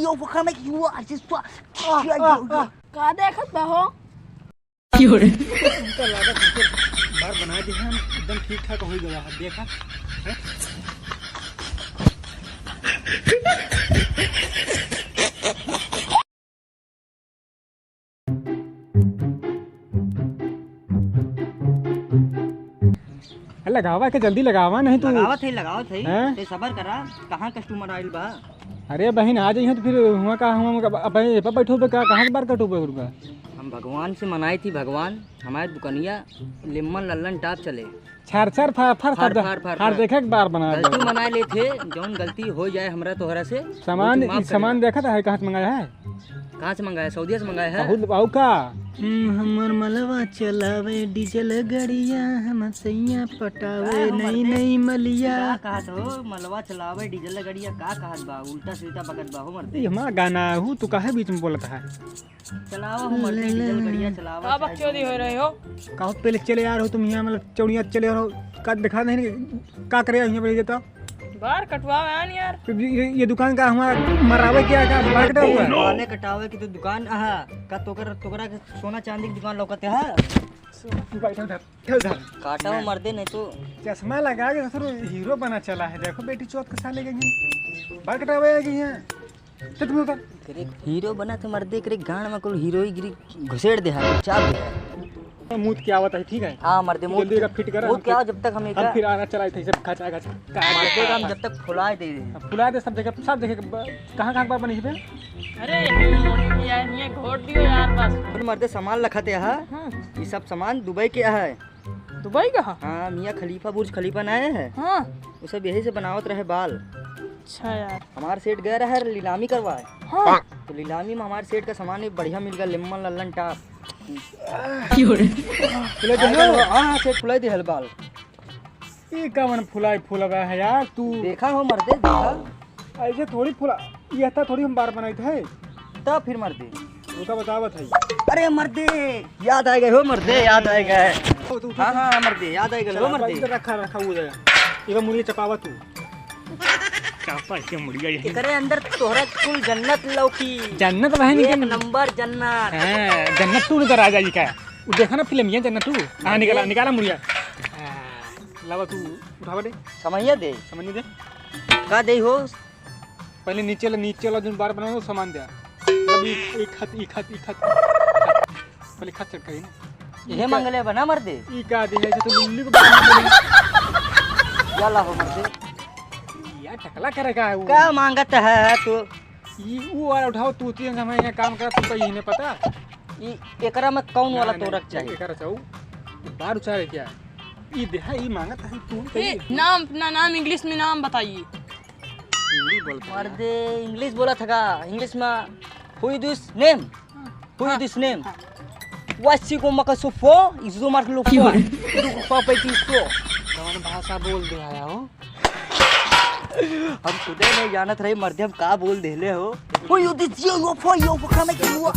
yo fuck make you I just का देखत बहो उनका लागत बार बना दिए हम एकदम ठीक ठाक हो गया है देखा है? लगावा के जल्दी लगावा नहीं तो लगावत है ते सबर करा कहां कस्टमर आइल बा। अरे बहन आ जाइए तो फिर हुआ का हम अब बैठो पे कहां के बार कटो पे रुका हम भगवान से मनाई थी भगवान हमारे दुकानिया लिम्मन लल्लन टाप चले छार छार फार देखे बार बना गलती मना ले थे जौन गलती हो जाए हमरा तोहरा से सामान देखा था कहाँ से मंगाया है कहाँ से मंगाया सऊदीया से मंगाया है बहुत बाऊ का हमर मलवा चलावे डीजल गड़िया हम सैया पटावे नई नई मलिया कहा तो मलवा चलावे डीजल गड़िया का कहत बा उल्टा सीधा बकत बा हो मरते ये हमारा गाना हूँ तू काहे बीच में बोलता है चलावा हो मरते डीजल गड़िया चलावा अब क्यों हो रहे हो कहो पहले चले यार हो तुम यहाँ मतलब चौड़िया चले रहो का दिखा नहीं का करे यहाँ पे देता बार कटवावे आन यार तो ये दुकान का हमारा मरावे क्या का बाल कटा हुआ है वाले कटावे की तो दुकान आहा का तोकरा के सोना चांदी की दुकान लौकते है बैठो उधर काटा वो मर्दे नहीं तो चश्मा लगा के ससुर हीरो बना चला है देखो बेटी चौथ के साले गई बाल कटावे गई है तो तुम उधर हीरो बना तो मर्दे करे गांड में कोई हीरो ही गिरी घुसेड़ दे है चाप दे मूत क्या होता है ठीक है हां मर्दे जल्दी का फिट कर मूत क्या जब तक हम हम फिर आना चलाए थे सब खचा खचा मर्दे का हम जब तक फुलाए दे सब जगह कहां बार बनी है अरे यार ये घोट दियो यार बस फिर मर्दे सामान लखते है ये सब सामान दुबई के है दुबई का हां मियां खलीफा बुर्ज खलीफा नए है हां वो सब यही से बनावत रहे बाल अच्छा यार हमारे सेठ गए रहे नीलामी करवाए हां तो नीलामी में हमारे सेठ का सामान बढ़िया मिल गया लिम्मन लल्लन टाप हाँ सेठ फुलाई दे बाल ये कवन फुलावा है यार तू देखा हो मर्दे देखा ऐसे थोड़ी फुला ये था थोड़ी हम बार बनाए थे तब फिर मर्दे उसका बतावत है अरे मर्दे याद आ गए हो मर्दे याद आ गए हाँ हाँ मर्दे याद आ गए हो मर्दे रखा हो जाएगा ये मुर्गी चपावा तू चापा के मुर्गिया ये करे अंदर तोहरा कुल जन्नत लौकी जन्नत बहन एक नंबर जन्नत हां जन्नत तू नजर आ जाएगी क्या वो देखा ना फिल्म ये जन्नत तू हां निकाला मुर्गिया लावा तू उठावा दे समझिए दे समझ दे का दे हो पहले नीचे वाला जो बार बनाओ सामान दे मतलब एक खत पहले खत चेक करी ना ये मंगले बना मर्दे ई का दे ऐसे तो लुल्ली को बना चला हो मर्दे यार टकला करेगा वो क्या मांगत है तो ये वो वाला उठाओ तू तीन समय यहाँ काम कर तुमको यही नहीं पता ये एकरा में कौन वाला तोरक चाहिए एकरा चाहू बाहर उचारे क्या ये देहा ये मांगत है तू नाम अपना नाम इंग्लिश में नाम बताइए इंग्लिश बोल मर्दे इंग्लिश बोला था इंग्लिश में हु इज दिस नेम वासी को मकसुफो इजो मार लो को पापा की कौन भाषा बोल दे आया हो हम खुदे नहीं जानत रहे मर्दे हम का बोल देले हो ओ यू दिस यू फॉर यू कम यू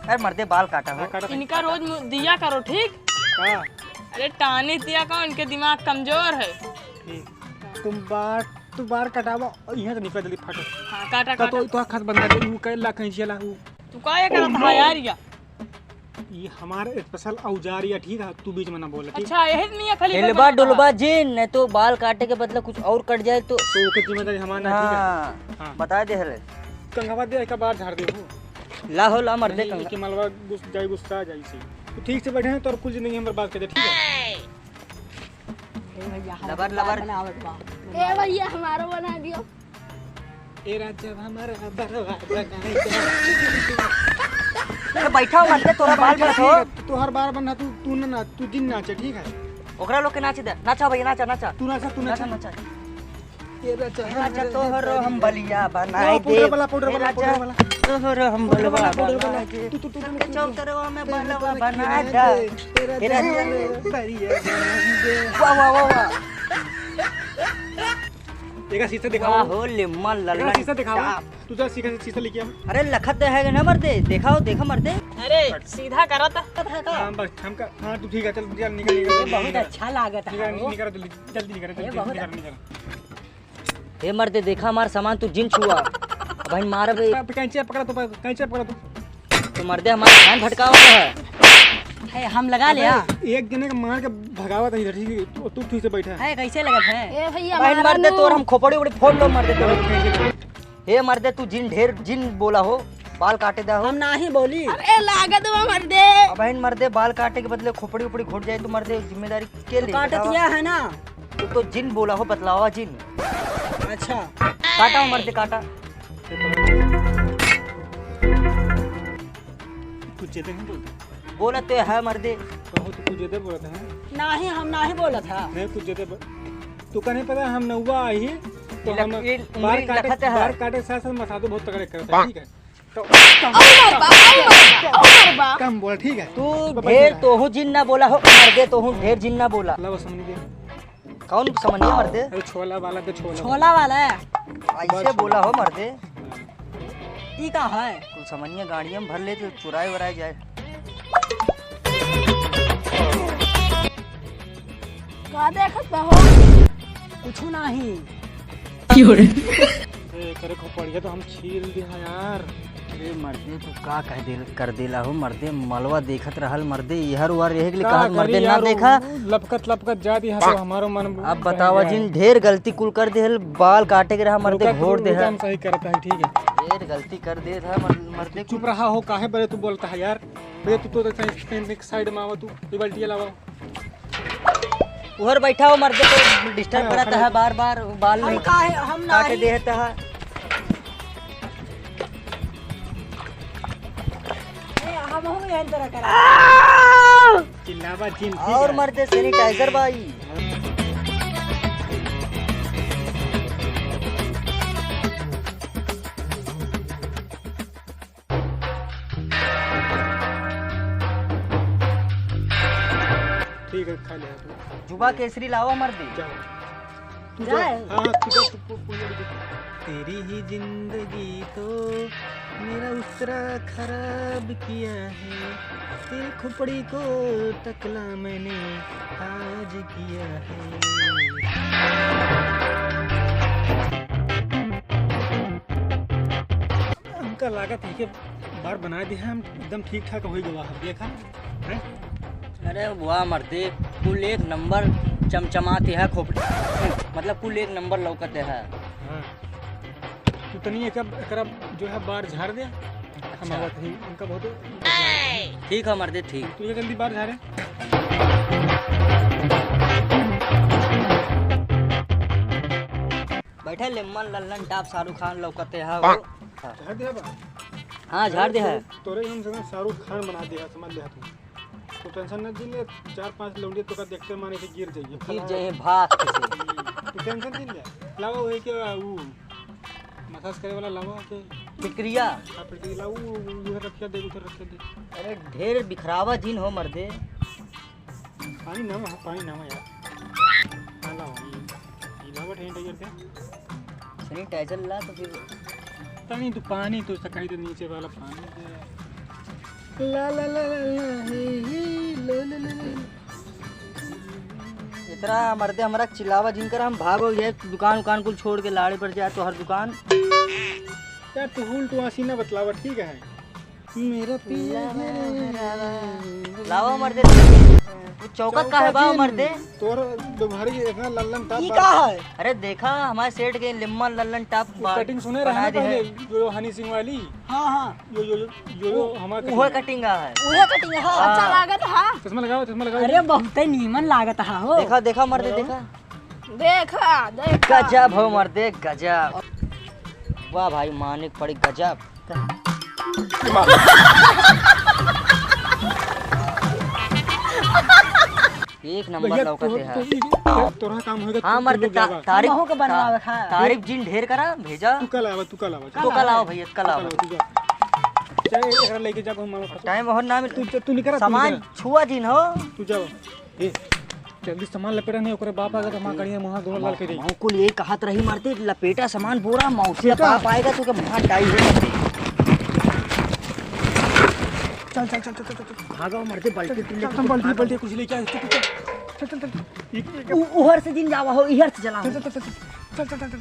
यार मर्दे बाल काटा हो इनका रोज दिया करो ठीक हां अरे टाने दिया करो इनके दिमाग कमजोर है तुम बार कटावा यहां से निकल जल्दी फटो हां काटा तो खत बंदा दे वो कह ला कहीं चला वो तू काहे करत है यार ये हमारे स्पेशल औजार या ठीक है तू बीच में ना बोल ठीक अच्छा यही मियां खलीफा हिलबा डुलबा जिन नहीं तो बाल काटे के बदले कुछ और कट जाए तो ओके जिम्मेदारी हमारा ठीक है हां बता दे हले कंगवा दे का बार झाड़ दे वो ला हो ला मर्दे कंगा कि मलवा गुस्सा आ जाई से तो ठीक से बैठे हैं तो और कुछ नहीं हमारी बात कर दे ठीक है लबर ए भैया हमारा बना दियो ए राजा हमारा बरवा बनाई अरे बैठा हो मर्दे तोरा बाल बैठो तू हर बार बना तू दिन नाचे ठीक है ओकरा लोग के नाच दे नाचा भैया नाचा तू नाचा ए राजा तोहरो हम बलिया बनाए दे पाउडर वाला तोहरो हम बलवा बनाए दे चौतरवा में बलवा बना दे तेरा वाह वाह वाह देखा शीशा दिखाओ हो लिम्मन लल्ला शीशा दिखाओ तू जा शीशा लेके आ अरे लखत है ना मर्दे देखा मर्दे अरे सीधा करत हां बस हमका हां तू ठीक है चल निकल बहुत अच्छा लागत है निकल जल्दी निकल हे मर्दे देखा हमारा सामान तू जिन छुआ भाई मार बे कैंची पकड़ा तो कैंची पकड़ा तो मर्दे हमारा ध्यान भटकावा है हम लगा लिया एक जने का मार के भगावा था इधर ठीक है तू ठीक से बैठा है कैसे लगा है ए भैया भाई हमारा मर्दे नु। तोर हम खोपड़ी उड़ी फोड़ लो मर्दे तो हे मर्दे तू जिन ढेर जिन बोला हो बाल काटे दा हो हम ना ही बोली। अरे लागत बा मर दे। अब बहन मर्दे बाल काटे के बदले खोपड़ी उपड़ी घुट जाए तो मर्दे जिम्मेदारी के ले काट दिया है ना। तू तो जिन बोला हो बतलावा जिन अच्छा काटा हो मर्दे काटा कुछ जेते नहीं बोलते बोला तो है मर्दे कहो तो कुछ जेते बोलते हैं ना ही हम ना ही बोला था। नहीं कुछ जेते तू का नहीं पता हम नौवा आई तो हम ये उंगली लखत है। बाल काटे साथ साथ मसादो बहुत तगड़े करते हैं ठीक है तो कम बोल ठीक है तू ढेर तोहू जिन ना बोला हो मर्दे तोहू ढेर जिन ना बोला ला बस समझ गए कौन समझिए मर्दे अरे छोला वाला तो छोला छोला वाला है ऐसे बोला हो मर्दे ई का है। कुछ समझिए गाड़ियाँ में भर ले तो चुराए वराए जाए का देखत बा हो कुछ नहीं करे को पड़ गया तो हम छील दिया यार अरे मर्दे तू का कह दे कर देला हो मर्दे मलवा देखत रहल मर्दे इहर उहर रहे के लिए कहा मर्दे ना देखा लपकत जाती है तो हमारो मन अब बतावा जिन ढेर गलती कुल कर देहल बाल काटे के रहा मर्दे घोड़ दे हम सही करता है ठीक है ढेर गलती कर दे था मर्दे चुप रहा हो काहे बड़े तू बोलता है यार बे तू तो साइड में आवा तू ये बाल्टी लावा उहर बैठा हो मर्दे को डिस्टर्ब करता है बार बार बाल नहीं हम ना काटे ही देता है हम हो यही तरह करा। चिल्लावा जिन और मर्दे सैनिटाइजर भाई ठीक है खा ले तू जुबा केसरी लावा मर्दे जाओ तू जाए। जा हां तू जा तेरी ही जिंदगी तो मेरा उसरा खराब किया है तेरी खोपड़ी को टकला मैंने आज किया है हमका लागत है कि बार बना दिया हम एकदम ठीक ठाक हो गया है देखा हैं अरे वाह मर्दे कुल एक नंबर चमचमाते है खोपड़ी मतलब कुल एक नंबर लौकते है हाँ तू तनी एकरा जो है बार झाड़ दे हम आवत ही उनका बहुत ठीक है मर्दे ठीक तू ये जल्दी बार झाड़े बैठे लेमन लल्लन टाप शाहरुख खान लौकते है वो झाड़ दे बा हाँ झाड़ दे है तोरे हम संग शाहरुख खान बना दिया समझ ले तू टेंशन न ले 4-5 लौंडे तो का देखते माने से गिर जाइए गिर जाए भाग से तू टेंशन नहीं ले लावा है कि वो मसाज करे वाला लावा के फिक्रिया आप लाऊ उधर रख दे अरे ढेर बिखरावा जिन हो मर्दे पानी ना यार हां लाओ ये लावा ठेंट करते सैनिटाइजर ला तो फिर पानी तो कहीं तो नीचे वाला पानी दे ला ला ला ला इतना मर्दे हमारा चिल्लावा जिनकर हम भागो ये दुकान कुल छोड़ के लाड़े पर जाए तो हर दुकान यार तू हुल तू आसी ना बतलावा ठीक है मेरा पिया लावा मर्दे वो चौकत का है बाव मर्दे तोर दोभारी इतना लल्लन टाप ई का है। अरे देखा हमारे सेठ के लिम्मन लल्लन टाप कटिंग सुने रहा है पहले जो हनी सिंह वाली हाँ हाँ यो हमारा वो कटिंग है उहे कटिंग है। अच्छा लागत हा चश्मा लगाओ अरे बहुत नीमन लागत है हो। देखा मर्दे देखा देखा गजब हो मर्दे गजब वाह भाई माने पड़ी गजब एक नंबर लौकते हैं तोरा काम होगा हाँ मर्दे महू के बनवावे खा। तारीफ जिन ढेर करा भेजा तू कल आवा तो कल आओ भैया कल आओ तू जा चाहे एकरा लेके जा को मामा टाइम और ना मिल तू निकरा सामान छुआ जिन हो तू जाओ ए जल्दी सामान लपेटा नहीं ओकरे बाप आएगा तो मां कड़िया मुंह दोनों लाल कर मां कुल ये कहत रही मर्दे लपेटा सामान बोरा मौसे बाप आएगा तो के मुंह टाई हो चल भागो मर्दे बल्टी एकदम बल्टी कुछ लेके आ चल उहर से जिन जावा हो इहर से चला चल